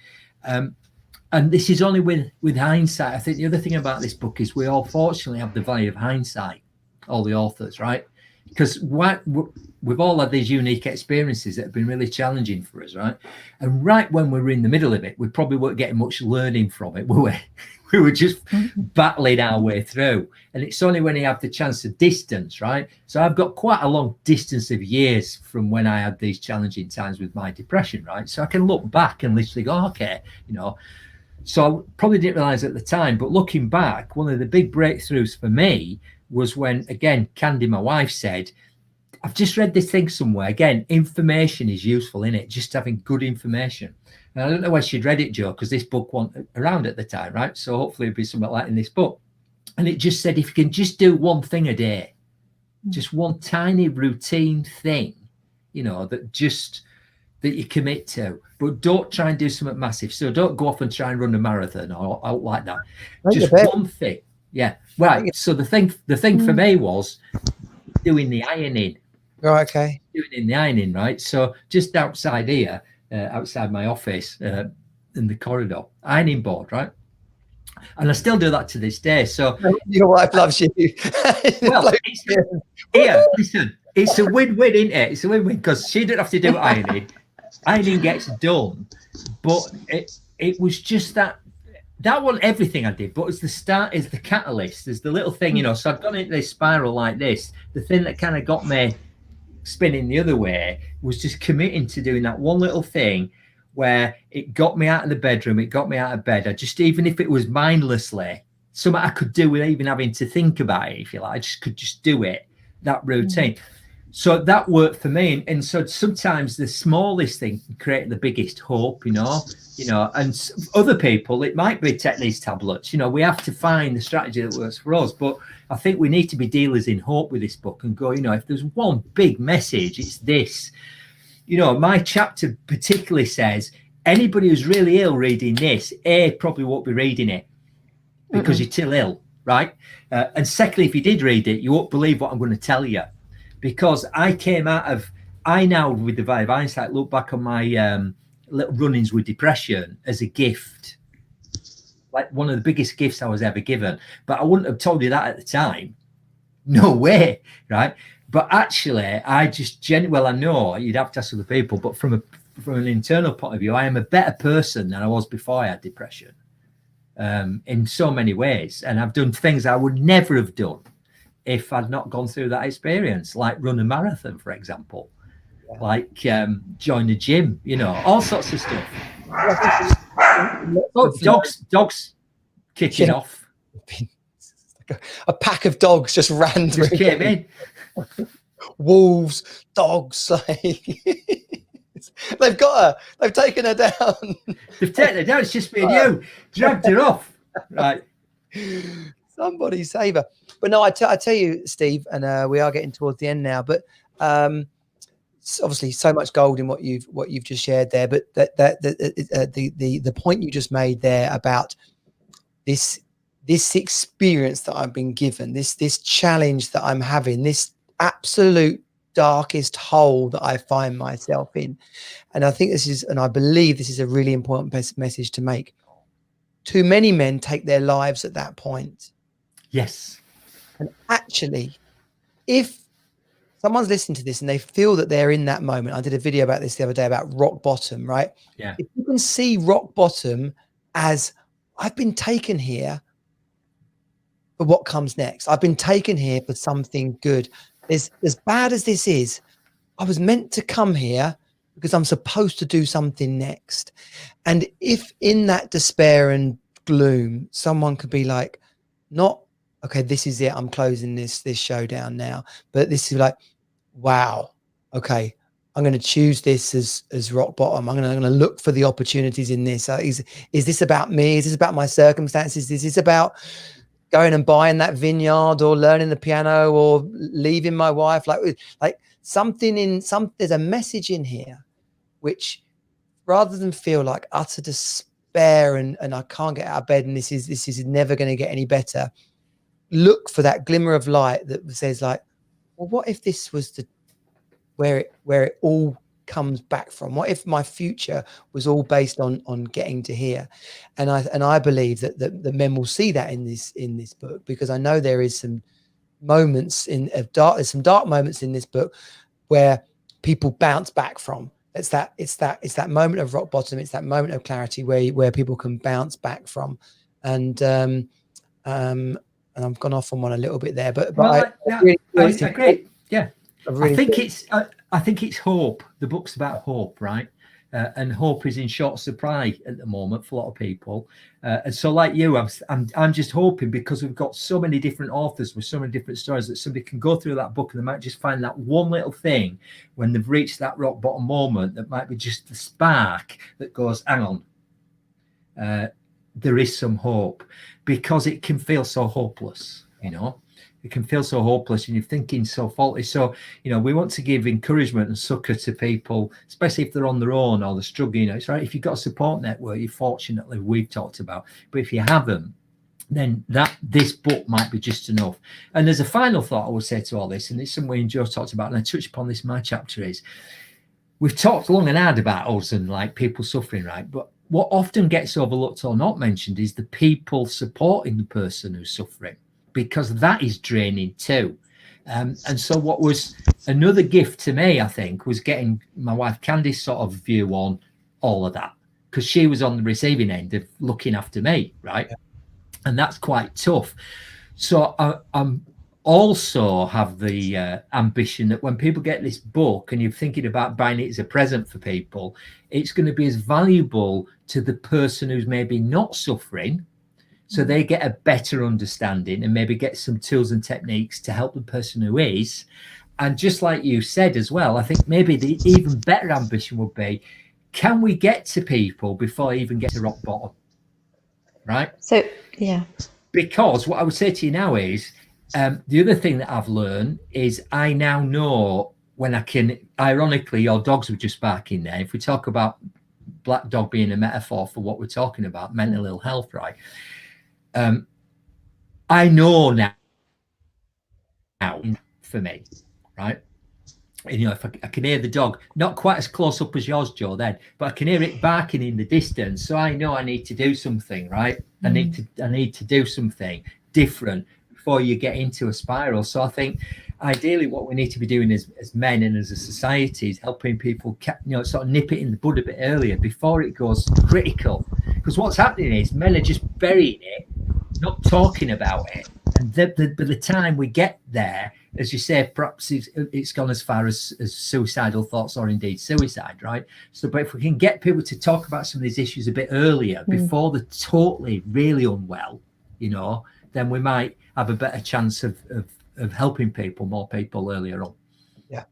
And this is only with hindsight. I think the other thing about this book is we all fortunately have the value of hindsight, all the authors, right? Because we've all had these unique experiences that have been really challenging for us, right? And right when we were in the middle of it, we probably weren't getting much learning from it, were we? We were just battling our way through. And it's only when you have the chance to distance, right? So I've got quite a long distance of years from when I had these challenging times with my depression, right? So I can look back and literally go, okay, So I probably didn't realize at the time, but looking back, one of the big breakthroughs for me was when, again, Candy, my wife, said, I've just read this thing somewhere. Again, information is useful, in it, just having good information. And I don't know where she'd read it, Joe, because this book wasn't around at the time, right? So hopefully it'll be something like that in this book. And it just said, if you can just do one thing a day, just one tiny routine thing, that you commit to, but don't try and do something massive. So don't go off and try and run a marathon or out like that. Just one thing. Yeah. Right. So the thing for me was doing the ironing. Right. Okay. Doing the ironing, right? So just outside here, outside my office, in the corridor, ironing board, right? And I still do that to this day. So your wife loves you. well, listen, it's a win-win, isn't it? It's a win-win because she didn't have to do ironing. Ironing gets done, but it was just that wasn't everything I did, but it's the start, is the catalyst, there's the little thing, you know. So I've gone into this spiral like this. The thing that kind of got me spinning the other way was just committing to doing that one little thing where it got me out of the bedroom, it got me out of bed. I just, even if it was mindlessly, something I could do without even having to think about it, if you like, I just could just do it, that routine. So that worked for me. And so sometimes the smallest thing can create the biggest hope, you know, and other people, it might be take these tablets, you know, we have to find the strategy that works for us. But I think we need to be dealers in hope with this book and go, you know, if there's one big message, it's this. You know, my chapter particularly says anybody who's really ill reading this, probably won't be reading it because you're still ill, right? And secondly, if you did read it, you won't believe what I'm going to tell you, because I now, with the vibe hindsight, look back on my little run-ins with depression as a gift, like one of the biggest gifts I was ever given. But I wouldn't have told you that at the time. No way, right? But actually, I just I know you'd have to ask other people, but from an internal point of view, I am a better person than I was before I had depression, in so many ways. And I've done things I would never have done if I'd not gone through that experience, like run a marathon, for example, like join the gym, you know, all sorts of stuff. Dogs kicking off. A pack of dogs just ran through. Just came in. Wolves, dogs, like they've taken her down. They've taken her down. It's just been you dragged her off, right? Somebody save her. But no, I tell you, Steve, and we are getting towards the end now. But obviously, so much gold in what you've just shared there. But the point you just made there about this experience that I've been given, this challenge that I'm having, this absolute darkest hole that I find myself in. And I think I believe this is a really important message to make. Too many men take their lives at that point. Yes. And actually, if someone's listening to this and they feel that they're in that moment, I did a video about this the other day about rock bottom, right? Yeah. If you can see rock bottom as, I've been taken here for what comes next. I've been taken here for something good. As bad as this is, I was meant to come here because I'm supposed to do something next. And if in that despair and gloom, someone could be like, not, okay, this is it, I'm closing this show down now. But this is like, wow, okay, I'm going to choose this as rock bottom. I'm going to look for the opportunities in this. Is this about me? Is this about my circumstances? Is this about going and buying that vineyard or learning the piano or leaving my wife? Like there's a message in here, which rather than feel like utter despair and I can't get out of bed and this is never going to get any better, look for that glimmer of light that says like, well, what if this was where it all comes back from? What if my future was all based on getting to here? And I believe that the men will see that in this book, because I know there is some moments there's some dark moments in this book where people bounce back from. It's that moment of rock bottom. It's that moment of clarity where people can bounce back from. And I've gone off on one a little bit there, but I agree. Yeah, I think it's hope. The book's about hope, right? And hope is in short supply at the moment for a lot of people. And so, like you, I'm just hoping, because we've got so many different authors with so many different stories, that somebody can go through that book and they might just find that one little thing when they've reached that rock bottom moment that might be just the spark that goes, hang on, there is some hope, because it can feel so hopeless, you know. It can feel so hopeless and you're thinking so faulty. So, you know, we want to give encouragement and succor to people, especially if they're on their own or they're struggling. You know, it's right. If you've got a support network, you fortunately we've talked about. But if you haven't, then this book might be just enough. And there's a final thought I would say to all this, and it's something Joe talked about, and I touched upon this in my chapter, is we've talked long and hard about us and like people suffering, right? But what often gets overlooked or not mentioned is the people supporting the person who's suffering, because that is draining too. And so what was another gift to me, I think, was getting my wife Candy's sort of view on all of that, because she was on the receiving end of looking after me, right? And that's quite tough. So I'm also have the ambition that when people get this book and you're thinking about buying it as a present for people, it's going to be as valuable to the person who's maybe not suffering, so they get a better understanding and maybe get some tools and techniques to help the person who is. And just like you said as well, I think maybe the even better ambition would be, can we get to people before they even get to rock bottom? Right? So, yeah. Because what I would say to you now is, the other thing that I've learned is I now know when I can, ironically, your dogs were just barking there. If we talk about black dog being a metaphor for what we're talking about, mental ill health, right? I know now for me, right? And, if I can hear the dog, not quite as close up as yours, Joe, then, but I can hear it barking in the distance. So I know I need to do something, right? I need to do something different before you get into a spiral. So I think ideally what we need to be doing as men and as a society is helping people, sort of nip it in the bud a bit earlier before it goes critical. Because what's happening is men are just burying it, not talking about it. And by the time we get there, as you say, perhaps it's gone as far as suicidal thoughts or indeed suicide, right? So, but if we can get people to talk about some of these issues a bit earlier, before they're totally really unwell, then we might have a better chance of helping more people earlier on. Yeah.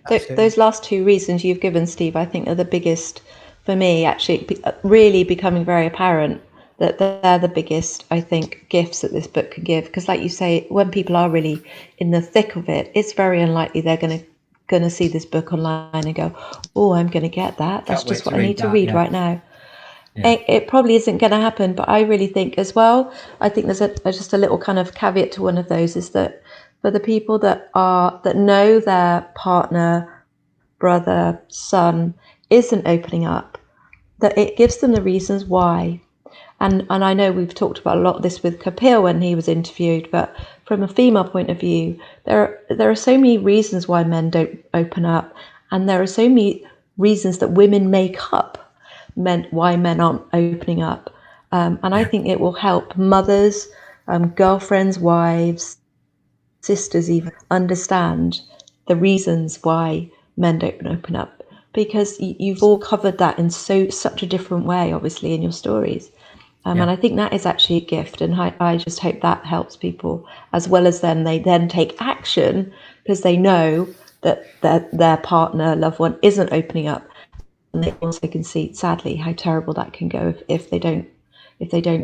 Those last two reasons you've given, Steve, I think are the biggest for me, actually, really becoming very apparent. That they're the biggest, I think, gifts that this book can give. Because like you say, when people are really in the thick of it, it's very unlikely they're going to see this book online and go, oh, I'm going to get that. That's just what I need to read right now. Yeah. It probably isn't going to happen. But I really think as well, I think there's just a little kind of caveat to one of those, is that for the people that know their partner, brother, son isn't opening up, that it gives them the reasons why. And I know we've talked about a lot of this with Kapil when he was interviewed, but from a female point of view, there are so many reasons why men don't open up, and there are so many reasons that women make up why men aren't opening up. And I think it will help mothers, girlfriends, wives, sisters even understand the reasons why men don't open up, because you've all covered that in such a different way, obviously, in your stories. And I think that is actually a gift, and I just hope that helps people, as well as they then take action because they know that their partner, loved one isn't opening up, and they also can see, sadly, how terrible that can go if they don't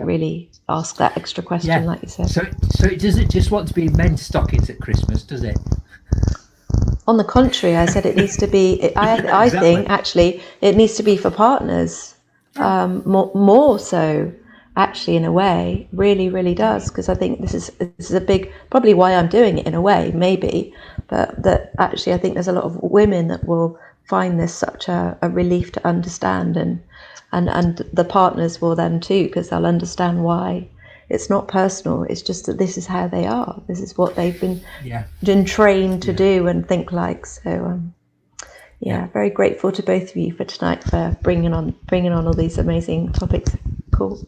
really ask that extra question, like you said. So it doesn't just want to be men's stockings at Christmas, does it? On the contrary, I said it needs to be. I think actually it needs to be for partners, more so. Actually, in a way, really, really does, because I think this is a big, probably why I'm doing it in a way, maybe, but that actually I think there's a lot of women that will find this such a relief to understand, and the partners will then too, because they'll understand why it's not personal. It's just that this is how they are. This is what they've been trained to do and think like. So, very grateful to both of you for tonight for bringing on all these amazing topics. Cool.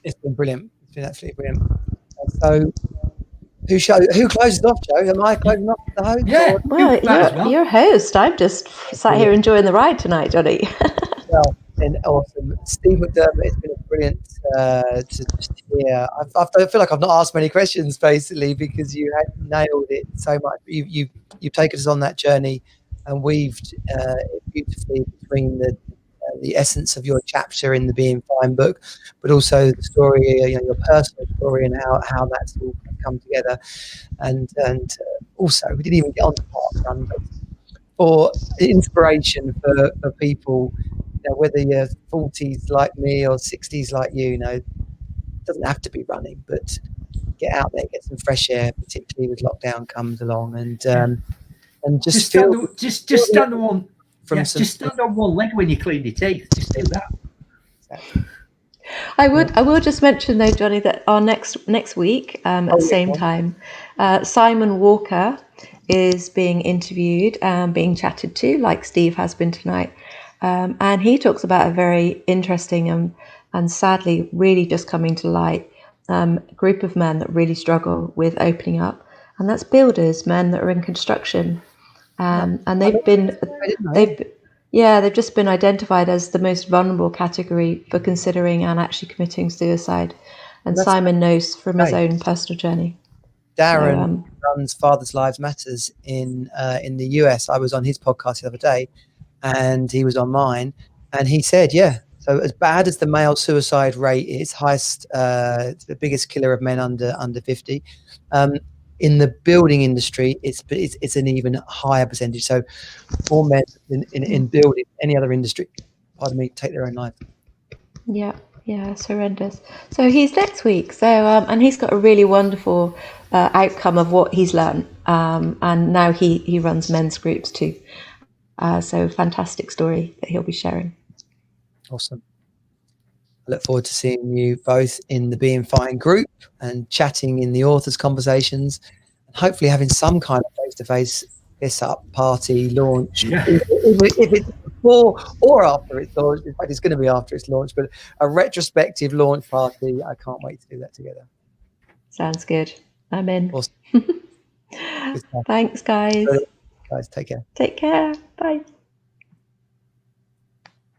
It's been brilliant. It's been absolutely brilliant. So, who closes off, Joe? Am I closing off the host? Yeah. Well, you're host. I'm just sat here enjoying the ride tonight, Jonnie. Well, it's been awesome. Steve McDermott, it's been brilliant to just hear. I feel like I've not asked many questions, basically, because you had nailed it so much. You've taken us on that journey and weaved beautifully between the essence of your chapter in the Being Fine book, but also the story, your personal story, and how that's all come together. And also, we didn't even get on the park run, but for inspiration for people, whether you're 40s like me or 60s like you, it doesn't have to be running, but get out there, get some fresh air, particularly with lockdown comes along, and just stand on one leg when you clean your teeth. Just do that. exactly. I will just mention though, Jonnie, that our next week at the same time, Simon Walker is being interviewed, being chatted to, like Steve has been tonight, and he talks about a very interesting and sadly really just coming to light group of men that really struggle with opening up, and that's builders, men that are in construction, and they've just been identified as the most vulnerable category for considering and actually committing suicide. And Simon knows from his own personal journey. Darren runs Fathers Lives Matters in the US. I was on his podcast the other day, and he was on mine, and he said, yeah. So as bad as the male suicide rate is, highest, the biggest killer of men under 50. In the building industry, it's an even higher percentage. So more men in building, any other industry, pardon me, take their own life. Yeah, it's horrendous. So he's next week. So and he's got a really wonderful outcome of what he's learned. And now he runs men's groups too. So fantastic story that he'll be sharing. Awesome. I look forward to seeing you both in the Being Fine group and chatting in the authors' conversations, and hopefully having some kind of face-to-face piss-up party launch. Yeah. If it's before or after it's launched. In fact, it's going to be after it's launched, but a retrospective launch party. I can't wait to do that together. Sounds good. I'm in. Awesome. Thanks, guys. Guys, take care. Take care. Bye.